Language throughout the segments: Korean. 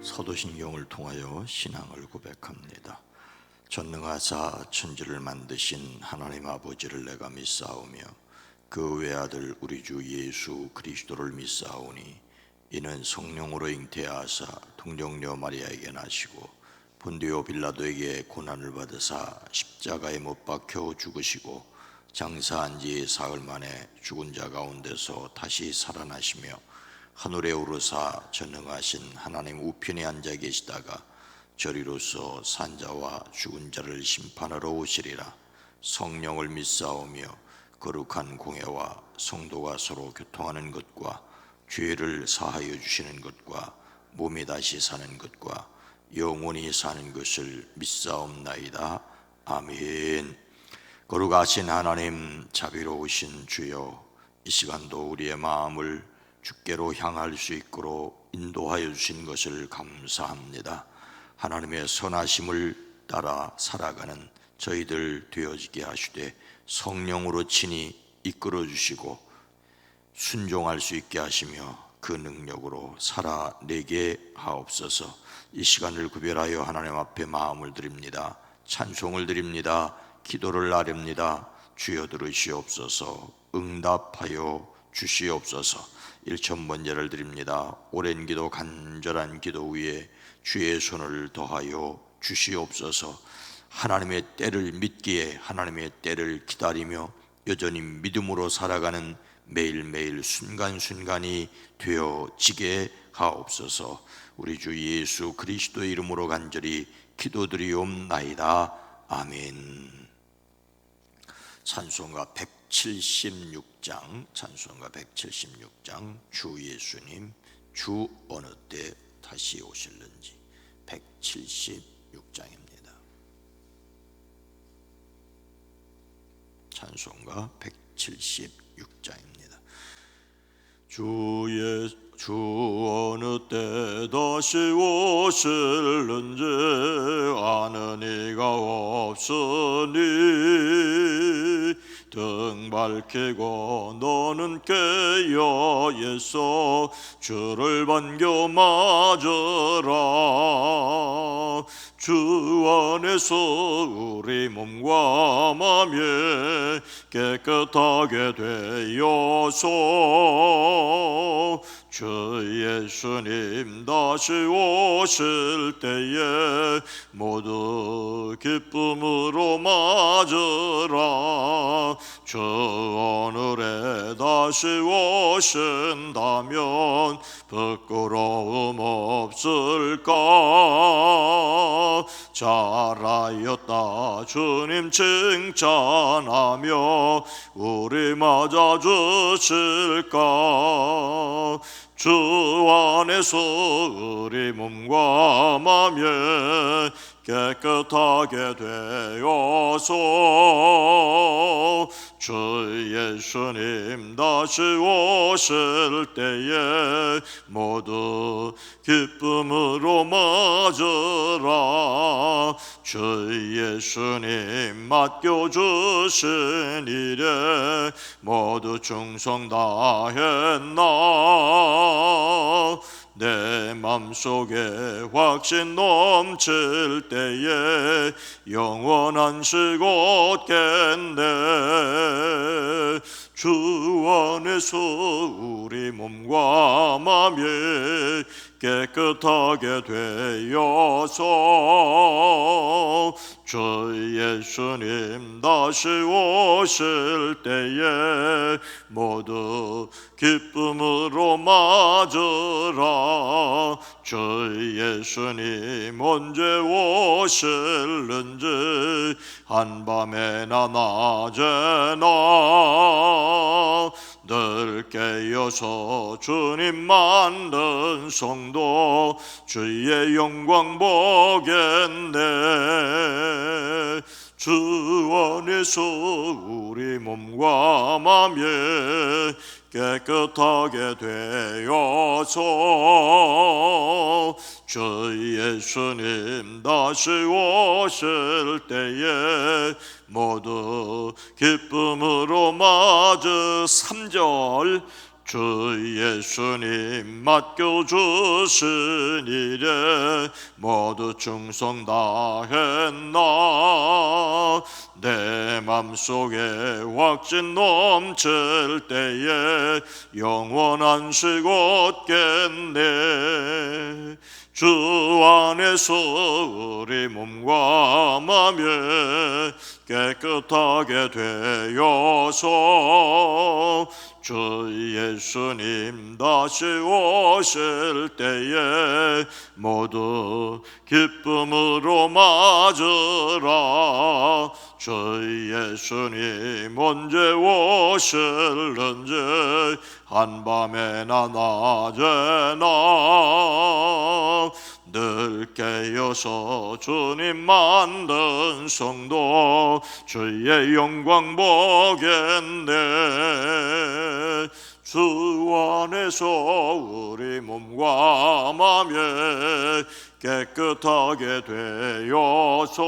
사도신경을 통하여 신앙을 고백합니다. 전능하사 천지를 만드신 하나님 아버지를 내가 믿사오며 그 외아들 우리 주 예수 그리스도를 믿사오니 이는 성령으로 잉태하사 동정녀 마리아에게 나시고 본디오 빌라도에게 고난을 받으사 십자가에 못 박혀 죽으시고 장사한 지 사흘 만에 죽은 자 가운데서 다시 살아나시며 하늘에 오르사 전능하신 하나님 우편에 앉아 계시다가 저리로서 산자와 죽은 자를 심판하러 오시리라. 성령을 믿사오며 거룩한 공회와 성도가 서로 교통하는 것과 죄를 사하여 주시는 것과 몸이 다시 사는 것과 영원히 사는 것을 믿사옵나이다. 아멘. 거룩하신 하나님, 자비로우신 주여, 이 시간도 우리의 마음을 주께로 향할 수 있도록 인도하여 주신 것을 감사합니다. 하나님의 선하심을 따라 살아가는 저희들 되어지게 하시되 성령으로 친히 이끌어 주시고 순종할 수 있게 하시며 그 능력으로 살아내게 하옵소서. 이 시간을 구별하여 하나님 앞에 마음을 드립니다. 찬송을 드립니다. 기도를 아렵니다. 주여 들으시옵소서. 응답하여 주시옵소서. 1,000번제를 드립니다. 오랜 기도 간절한 기도 위에 주의 손을 더하여 주시옵소서. 하나님의 때를 믿기에 하나님의 때를 기다리며 여전히 믿음으로 살아가는 매일매일 순간순간이 되어지게 하옵소서. 우리 주 예수 그리스도의 이름으로 간절히 기도드리옵나이다. 아멘. 찬송가 176장, 찬송가 176장, 주 예수님, 주 어느 때 다시 오실는지. 176장입니다. 찬송가 176장입니다. 주 어느 때 다시 오실는지 아는 이가 없으니 등 밝히고 너는 깨어 있어 주를 반겨 맞으라. 주 안에서 우리 몸과 마음이 깨끗하게 되어서 주 예수님 다시 오실 때에 모두 기쁨으로 맞으라. 주 오늘에 다시 오신다면 부끄러움 없을까. 잘하였다 주님 칭찬하며 우리 맞아주실까. 주 안에서 우리 몸과 마음이 깨끗하게 되어서 주 예수님 다시 오실 때에 모두 기쁨으로 맞으라. 주 예수님 맡겨주신 일에 모두 충성 다했나. 내 맘속에 확신 넘칠 때에 영원한 식 얻겠네. 주 안에서 우리 몸과 마음이 깨끗하게 되어서 주 예수님 다시 오실 때에 모두 기쁨으로 맞으라. 주 예수님 언제 오실는지 한밤에나 낮에나 늘 깨어서 주님 만든 성도 주의 영광 보겠네. 주 안에서 우리 몸과 마음이 깨끗하게 되어서 주 예수님 다시 오실 때에 모두 기쁨으로 맞으. 3절 주 예수님 맡겨주신 일에 모두 충성 다했나. 내 맘속에 확신 넘칠 때에 영원한 식 얻겠네. 주 안에서 우리 몸과 맘에 깨끗하게 되어서 주 예수님 다시 오실 때에 모두 기쁨으로 맞으라. 주 예수님 언제 오실는지 한밤에나 낮에나 늘 깨어서 주님 만든 성도 주의 영광 보겠네. 주 안에서 우리 몸과 맘에 깨끗하게 되어서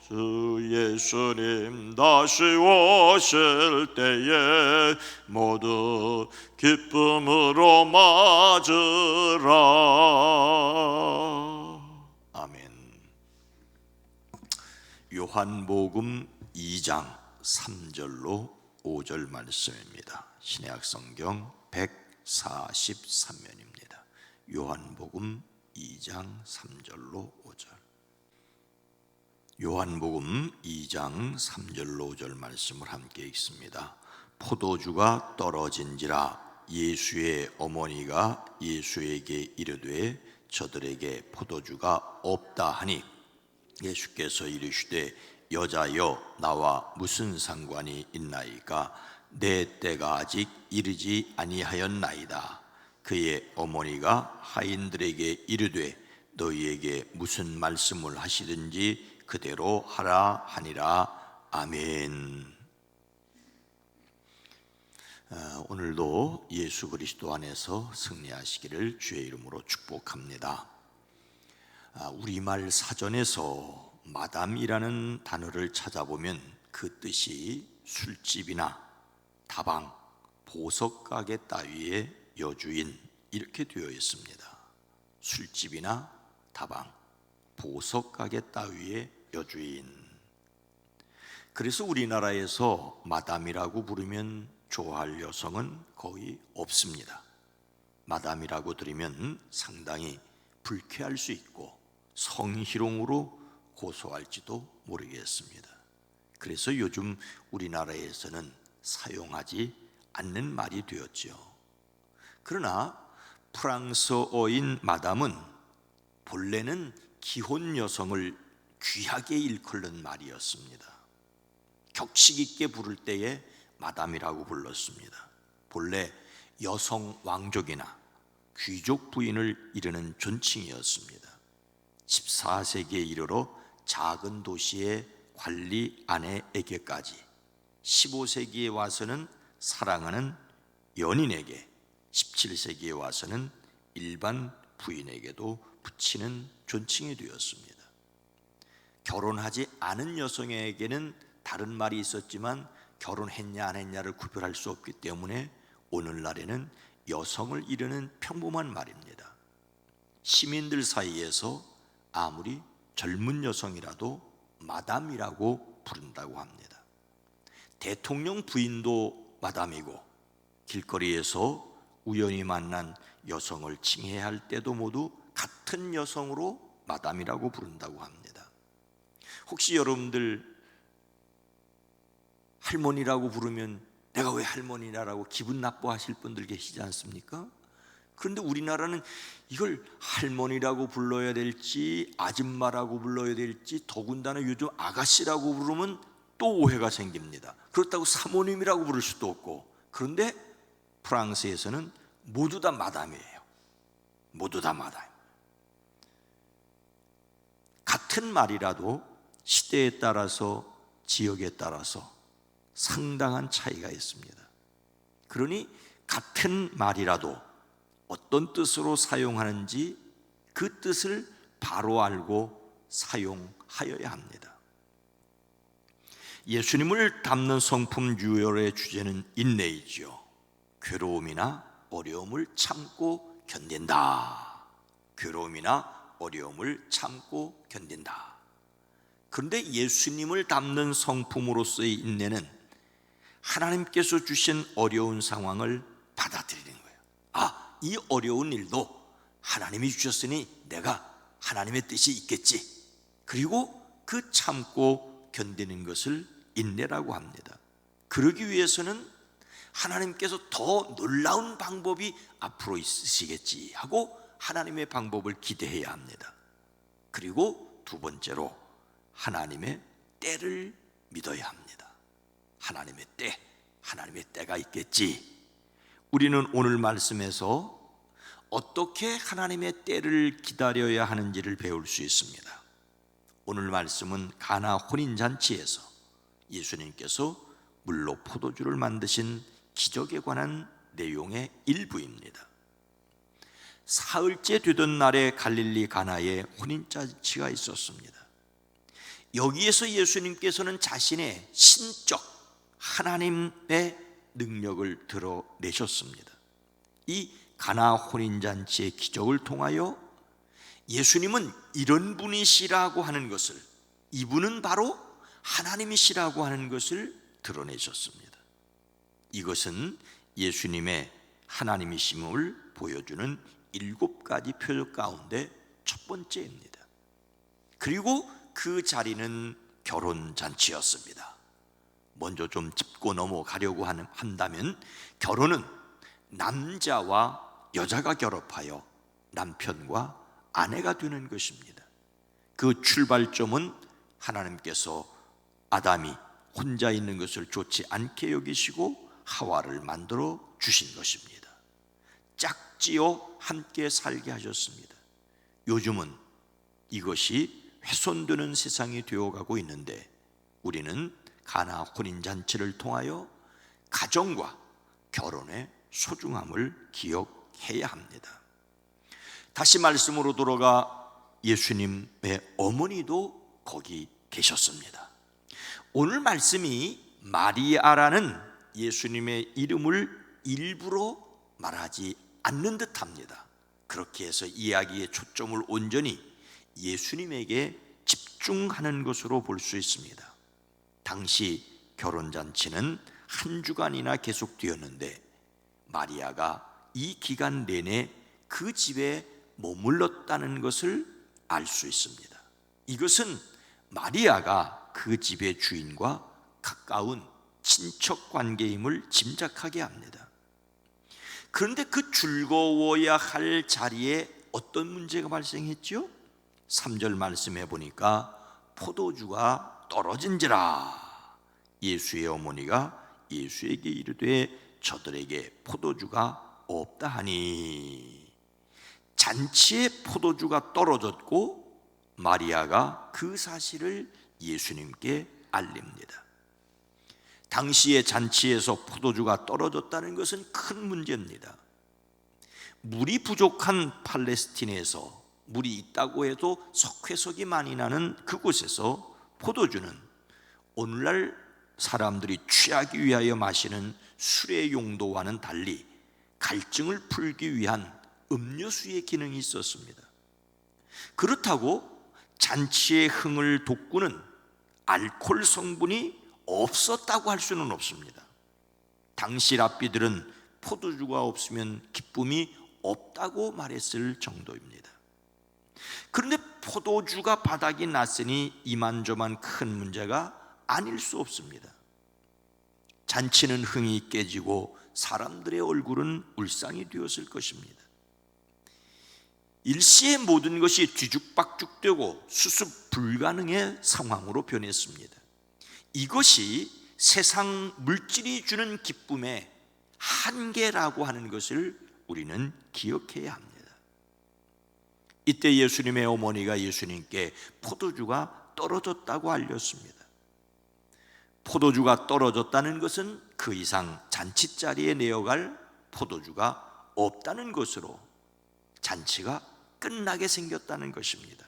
주 예수님 다시 오실 때에 모두 기쁨으로 맞으라. 아멘. 요한복음 2장 3절로 5절 말씀입니다. 신약 성경 143면입니다. 요한복음 2장 3절로 5절. 요한복음 2장 3절로 5절 말씀을 함께 읽습니다. 포도주가 떨어진지라 예수의 어머니가 예수에게 이르되 저들에게 포도주가 없다 하니 예수께서 이르시되 여자여 나와 무슨 상관이 있나이까 내 때가 아직 이르지 아니하였나이다. 그의 어머니가 하인들에게 이르되 너희에게 무슨 말씀을 하시든지 그대로 하라 하니라. 아멘. 오늘도 예수 그리스도 안에서 승리하시기를 주의 이름으로 축복합니다. 우리말 사전에서 마담이라는 단어를 찾아보면 그 뜻이 술집이나 다방, 보석가게 따위의 여주인 이렇게 되어 있습니다. 술집이나 다방, 보석가게 따위의 여주인. 그래서 우리나라에서 마담이라고 부르면 좋아할 여성은 거의 없습니다. 마담이라고 들으면 상당히 불쾌할 수 있고 성희롱으로 고소할지도 모르겠습니다. 그래서 요즘 우리나라에서는 사용하지 않는 말이 되었지요. 그러나 프랑스어인 마담은 본래는 기혼 여성을 귀하게 일컫는 말이었습니다. 격식 있게 부를 때에 마담이라고 불렀습니다. 본래 여성 왕족이나 귀족 부인을 이르는 존칭이었습니다. 14세기에 이르러 작은 도시의 관리 아내에게까지, 15세기에 와서는 사랑하는 연인에게, 17세기에 와서는 일반 부인에게도 붙이는 존칭이 되었습니다. 결혼하지 않은 여성에게는 다른 말이 있었지만 결혼했냐 안 했냐를 구별할 수 없기 때문에 오늘날에는 여성을 이르는 평범한 말입니다. 시민들 사이에서 아무리 젊은 여성이라도 마담이라고 부른다고 합니다. 대통령 부인도 마담이고 길거리에서 우연히 만난 여성을 칭해할 때도 모두 같은 여성으로 마담이라고 부른다고 합니다. 혹시 여러분들 할머니라고 부르면 내가 왜 할머니라고 기분 나빠하실 분들 계시지 않습니까? 그런데 우리나라는 이걸 할머니라고 불러야 될지 아줌마라고 불러야 될지 더군다나 요즘 아가씨라고 부르면 또 오해가 생깁니다. 그렇다고 사모님이라고 부를 수도 없고. 그런데 프랑스에서는 모두 다 마담이에요. 모두 다 마담. 같은 말이라도 시대에 따라서 지역에 따라서 상당한 차이가 있습니다. 그러니 같은 말이라도 어떤 뜻으로 사용하는지 그 뜻을 바로 알고 사용하여야 합니다. 예수님을 닮는 성품 유월의 주제는 인내이지요. 괴로움이나 어려움을 참고 견딘다. 괴로움이나 어려움을 참고 견딘다. 그런데 예수님을 닮는 성품으로서의 인내는 하나님께서 주신 어려운 상황을 받아들이는 거예요. 이 어려운 일도 하나님이 주셨으니 내가 하나님의 뜻이 있겠지. 그리고 그 참고 견디는 것을 인내라고 합니다. 그러기 위해서는 하나님께서 더 놀라운 방법이 앞으로 있으시겠지 하고 하나님의 방법을 기대해야 합니다. 그리고 두 번째로 하나님의 때를 믿어야 합니다. 하나님의 때가 있겠지. 우리는 오늘 말씀에서 어떻게 하나님의 때를 기다려야 하는지를 배울 수 있습니다. 오늘 말씀은 가나 혼인잔치에서 예수님께서 물로 포도주를 만드신 기적에 관한 내용의 일부입니다. 사흘째 되던 날에 갈릴리 가나에 혼인잔치가 있었습니다. 여기에서 예수님께서는 자신의 신적 하나님의 능력을 드러내셨습니다. 이 가나 혼인잔치의 기적을 통하여 예수님은 이런 분이시라고 하는 것을, 이분은 바로 하나님이시라고 하는 것을 드러내셨습니다. 이것은 예수님의 하나님이심을 보여주는 7가지 표적 가운데 첫 번째입니다. 그리고 그 자리는 결혼잔치였습니다. 먼저 좀 짚고 넘어가려고 한다면, 결혼은 남자와 여자가 결합하여 남편과 아내가 되는 것입니다. 그 출발점은 하나님께서 아담이 혼자 있는 것을 좋지 않게 여기시고 하와를 만들어 주신 것입니다. 짝지어 함께 살게 하셨습니다. 요즘은 이것이 훼손되는 세상이 되어가고 있는데, 우리는 가나 혼인잔치를 통하여 가정과 결혼의 소중함을 기억해야 합니다. 다시 말씀으로 돌아가 예수님의 어머니도 거기 계셨습니다. 오늘 말씀이 마리아라는 예수님의 이름을 일부러 말하지 않는 듯합니다. 그렇게 해서 이야기의 초점을 온전히 예수님에게 집중하는 것으로 볼 수 있습니다. 당시 결혼잔치는 한 주간이나 계속되었는데 마리아가 이 기간 내내 그 집에 머물렀다는 것을 알 수 있습니다. 이것은 마리아가 그 집의 주인과 가까운 친척 관계임을 짐작하게 합니다. 그런데 그 즐거워야 할 자리에 어떤 문제가 발생했죠? 3절 말씀해 보니까 포도주가 떨어진지라. 예수의 어머니가 예수에게 이르되 저들에게 포도주가 없다 하니. 잔치에 포도주가 떨어졌고 마리아가 그 사실을 예수님께 알립니다. 당시의 잔치에서 포도주가 떨어졌다는 것은 큰 문제입니다. 물이 부족한 팔레스틴에서 물이 있다고 해도 석회석이 많이 나는 그곳에서 포도주는 오늘날 사람들이 취하기 위하여 마시는 술의 용도와는 달리 갈증을 풀기 위한 음료수의 기능이 있었습니다. 그렇다고 잔치의 흥을 돋구는 알코올 성분이 없었다고 할 수는 없습니다. 당시 랍비들은 포도주가 없으면 기쁨이 없다고 말했을 정도입니다. 그런데 포도주가 바닥이 났으니 이만저만 큰 문제가 아닐 수 없습니다. 잔치는 흥이 깨지고 사람들의 얼굴은 울상이 되었을 것입니다. 일시에 모든 것이 뒤죽박죽되고 수습 불가능의 상황으로 변했습니다. 이것이 세상 물질이 주는 기쁨의 한계라고 하는 것을 우리는 기억해야 합니다. 이때 예수님의 어머니가 예수님께 포도주가 떨어졌다고 알렸습니다. 포도주가 떨어졌다는 것은 그 이상 잔치자리에 내어갈 포도주가 없다는 것으로 잔치가 끝나게 생겼다는 것입니다.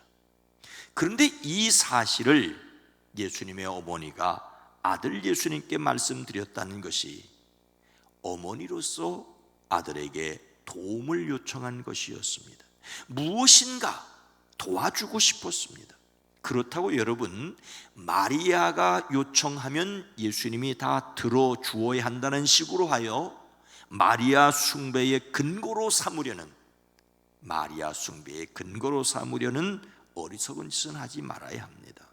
그런데 이 사실을 예수님의 어머니가 아들 예수님께 말씀드렸다는 것이 어머니로서 아들에게 도움을 요청한 것이었습니다. 무엇인가 도와주고 싶었습니다. 그렇다고 여러분, 마리아가 요청하면 예수님이 다 들어주어야 한다는 식으로 하여 마리아 숭배의 근거로 삼으려는 어리석은 짓은 하지 말아야 합니다.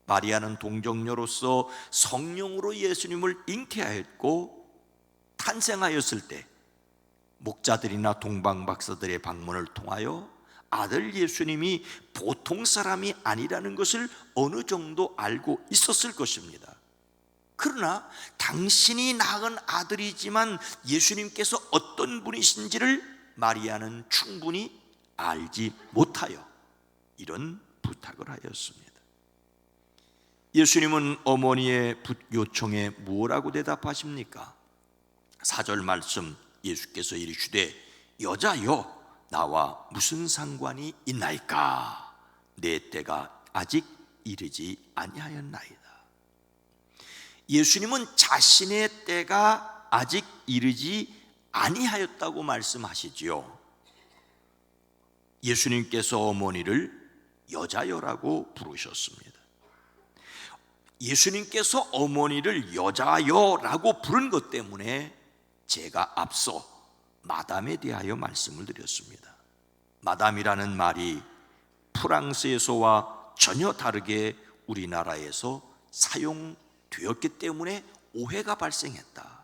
마리아는 동정녀로서 성령으로 예수님을 잉태하였고 탄생하였을 때 목자들이나 동방박사들의 방문을 통하여 아들 예수님이 보통 사람이 아니라는 것을 어느 정도 알고 있었을 것입니다. 그러나 당신이 낳은 아들이지만 예수님께서 어떤 분이신지를 마리아는 충분히 알지 못하여 이런 부탁을 하였습니다. 예수님은 어머니의 요청에 무엇라고 대답하십니까? 4절 말씀, 예수께서 이르시되 여자여 나와 무슨 상관이 있나이까? 내 때가 아직 이르지 아니하였나이다. 예수님은 자신의 때가 아직 이르지 아니하였다고 말씀하시지요. 예수님께서 어머니를 여자여라고 부르셨습니다. 예수님께서 어머니를 여자여라고 부른 것 때문에 제가 앞서 마담에 대하여 말씀을 드렸습니다. 마담이라는 말이 프랑스에서와 전혀 다르게 우리나라에서 사용되었기 때문에 오해가 발생했다.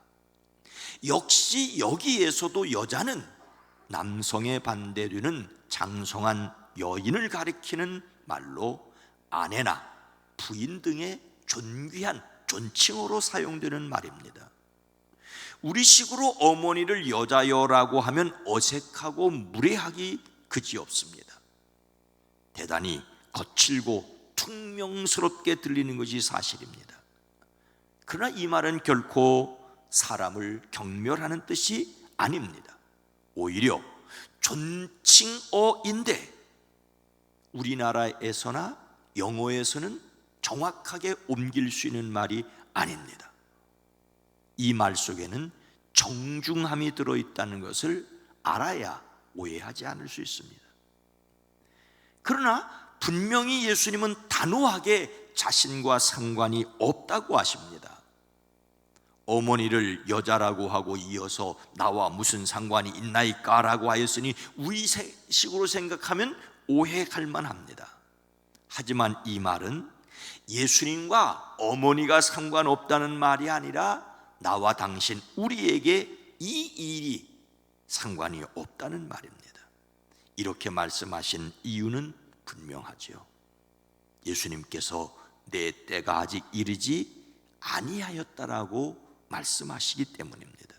역시 여기에서도 여자는 남성에 반대되는 장성한 여인을 가리키는 말로 아내나 부인 등의 존귀한 존칭어로 사용되는 말입니다. 우리식으로 어머니를 여자여라고 하면 어색하고 무례하기 그지없습니다. 대단히 거칠고 퉁명스럽게 들리는 것이 사실입니다. 그러나 이 말은 결코 사람을 경멸하는 뜻이 아닙니다. 오히려 존칭어인데 우리나라에서나 영어에서는 정확하게 옮길 수 있는 말이 아닙니다. 이 말 속에는 정중함이 들어있다는 것을 알아야 오해하지 않을 수 있습니다. 그러나 분명히 예수님은 단호하게 자신과 상관이 없다고 하십니다. 어머니를 여자라고 하고 이어서 나와 무슨 상관이 있나이까 라고 하였으니 우리식으로 생각하면 오해할 만합니다. 하지만 이 말은 예수님과 어머니가 상관없다는 말이 아니라 나와 당신 우리에게 이 일이 상관이 없다는 말입니다. 이렇게 말씀하신 이유는 분명하죠. 예수님께서 내 때가 아직 이르지 아니하였다라고 말씀하시기 때문입니다.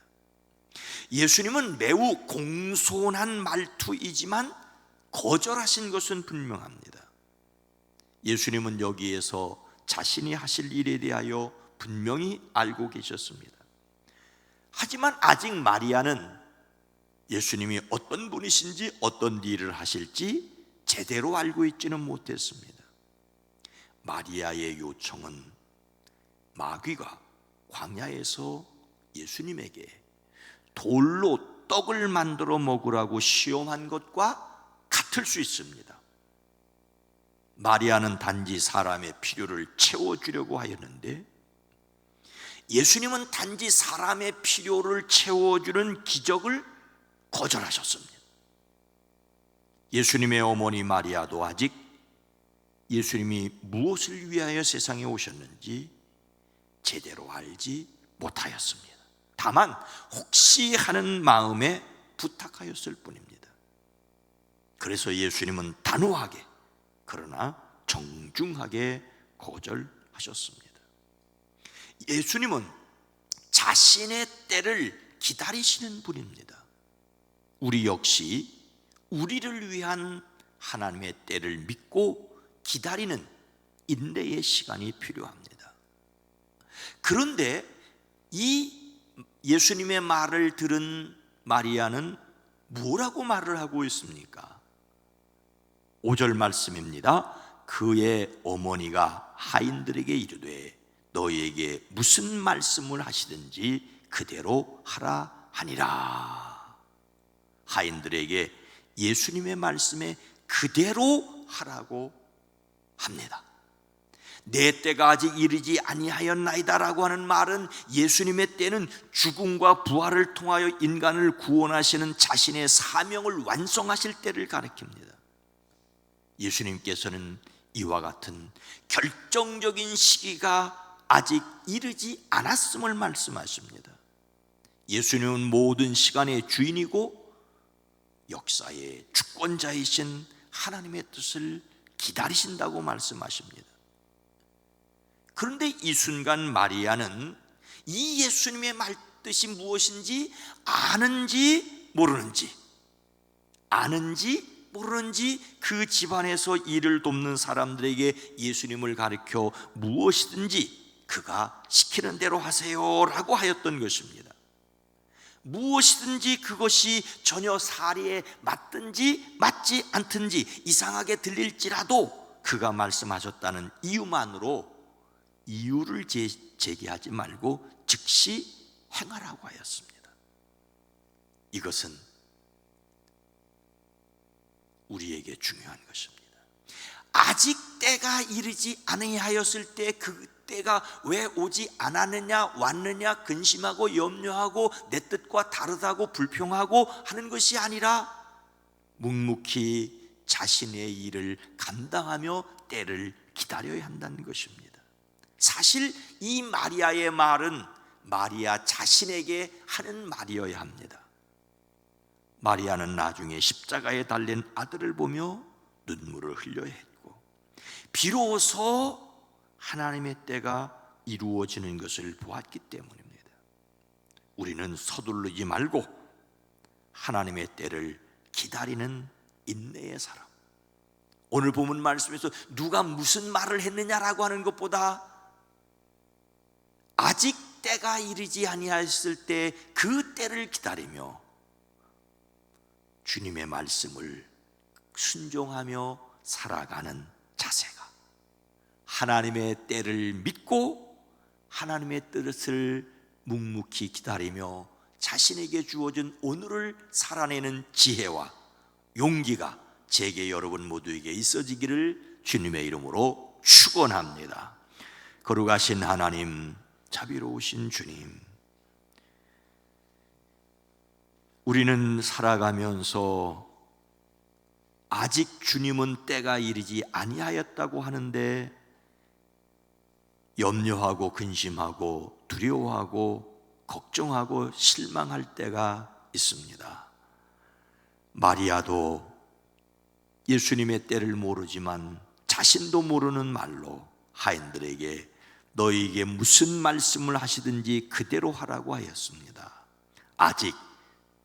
예수님은 매우 공손한 말투이지만 거절하신 것은 분명합니다. 예수님은 여기에서 자신이 하실 일에 대하여 분명히 알고 계셨습니다. 하지만 아직 마리아는 예수님이 어떤 분이신지 어떤 일을 하실지 제대로 알고 있지는 못했습니다. 마리아의 요청은 마귀가 광야에서 예수님에게 돌로 떡을 만들어 먹으라고 시험한 것과 같을 수 있습니다. 마리아는 단지 사람의 필요를 채워주려고 하였는데 예수님은 단지 사람의 필요를 채워주는 기적을 거절하셨습니다. 예수님의 어머니 마리아도 아직 예수님이 무엇을 위하여 세상에 오셨는지 제대로 알지 못하였습니다. 다만 혹시 하는 마음에 부탁하였을 뿐입니다. 그래서 예수님은 단호하게 그러나 정중하게 거절하셨습니다. 예수님은 자신의 때를 기다리시는 분입니다. 우리 역시 우리를 위한 하나님의 때를 믿고 기다리는 인내의 시간이 필요합니다. 그런데 이 예수님의 말을 들은 마리아는 뭐라고 말을 하고 있습니까? 5절 말씀입니다. 그의 어머니가 하인들에게 이르되 너희에게 무슨 말씀을 하시든지 그대로 하라 하니라. 하인들에게 예수님의 말씀에 그대로 하라고 합니다. 내 때가 아직 이르지 아니하였나이다라고 하는 말은 예수님의 때는 죽음과 부활을 통하여 인간을 구원하시는 자신의 사명을 완성하실 때를 가리킵니다. 예수님께서는 이와 같은 결정적인 시기가 아직 이르지 않았음을 말씀하십니다. 예수님은 모든 시간의 주인이고 역사의 주권자이신 하나님의 뜻을 기다리신다고 말씀하십니다. 그런데 이 순간 마리아는 이 예수님의 말뜻이 무엇인지 아는지 모르는지 그 집안에서 일을 돕는 사람들에게 예수님을 가르쳐 무엇이든지 그가 시키는 대로 하세요라고 하였던 것입니다. 무엇이든지 그것이 전혀 사리에 맞든지 맞지 않든지 이상하게 들릴지라도 그가 말씀하셨다는 이유만으로 이유를 제기하지 말고 즉시 행하라고 하였습니다. 이것은 우리에게 중요한 것입니다. 아직 때가 이르지 아니하였을 때 그 때가 왜 오지 않았느냐, 왔느냐 근심하고 염려하고 내 뜻과 다르다고 불평하고 하는 것이 아니라 묵묵히 자신의 일을 감당하며 때를 기다려야 한다는 것입니다. 사실 이 마리아의 말은 마리아 자신에게 하는 말이어야 합니다. 마리아는 나중에 십자가에 달린 아들을 보며 눈물을 흘려야 했고 비로소 하나님의 때가 이루어지는 것을 보았기 때문입니다. 우리는 서두르지 말고 하나님의 때를 기다리는 인내의 사람. 오늘 본문 말씀에서 누가 무슨 말을 했느냐라고 하는 것보다 아직 때가 이르지 아니하였을 때 그 때를 기다리며 주님의 말씀을 순종하며 살아가는 자세가, 하나님의 때를 믿고 하나님의 뜻을 묵묵히 기다리며 자신에게 주어진 오늘을 살아내는 지혜와 용기가 제게 여러분 모두에게 있어지기를 주님의 이름으로 축원합니다. 거룩하신 하나님, 자비로우신 주님, 우리는 살아가면서 아직 주님은 때가 이르지 아니하였다고 하는데 염려하고 근심하고 두려워하고 걱정하고 실망할 때가 있습니다. 마리아도 예수님의 때를 모르지만 자신도 모르는 말로 하인들에게 너희에게 무슨 말씀을 하시든지 그대로 하라고 하였습니다. 아직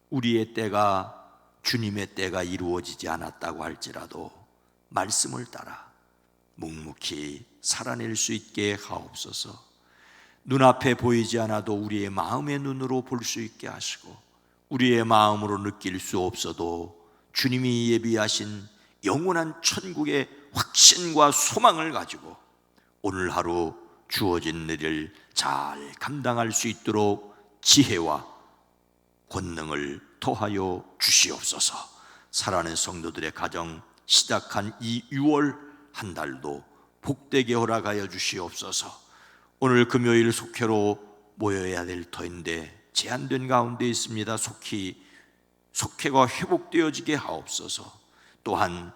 우리의 때가, 주님의 때가 이루어지지 않았다고 할지라도 말씀을 따라 묵묵히 살아낼 수 있게 하옵소서. 눈앞에 보이지 않아도 우리의 마음의 눈으로 볼 수 있게 하시고 우리의 마음으로 느낄 수 없어도 주님이 예비하신 영원한 천국의 확신과 소망을 가지고 오늘 하루 주어진 일을 잘 감당할 수 있도록 지혜와 권능을 더하여 주시옵소서. 사랑하는 성도들의 가정 시작한 이 6월 한 달도 복되게 허락하여 주시옵소서. 오늘 금요일 속회로 모여야 될 터인데 제한된 가운데 있습니다. 속히 속회가 회복되어지게 하옵소서. 또한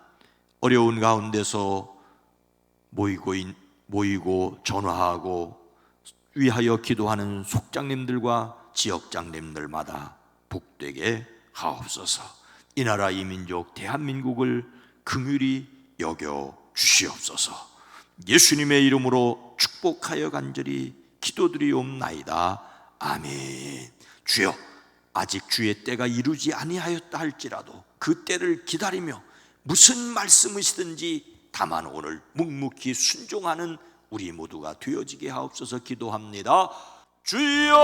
어려운 가운데서 모이고 전화하고 위하여 기도하는 속장님들과 지역장님들마다 복되게 하옵소서. 이 나라 이 민족 대한민국을 긍휼히 여겨 주시옵소서. 예수님의 이름으로 축복하여 간절히 기도드리옵나이다. 아멘. 주여, 아직 주의 때가 이루지 아니하였다 할지라도 그 때를 기다리며 무슨 말씀이시든지 다만 오늘 묵묵히 순종하는 우리 모두가 되어지게 하옵소서. 기도합니다. 주여!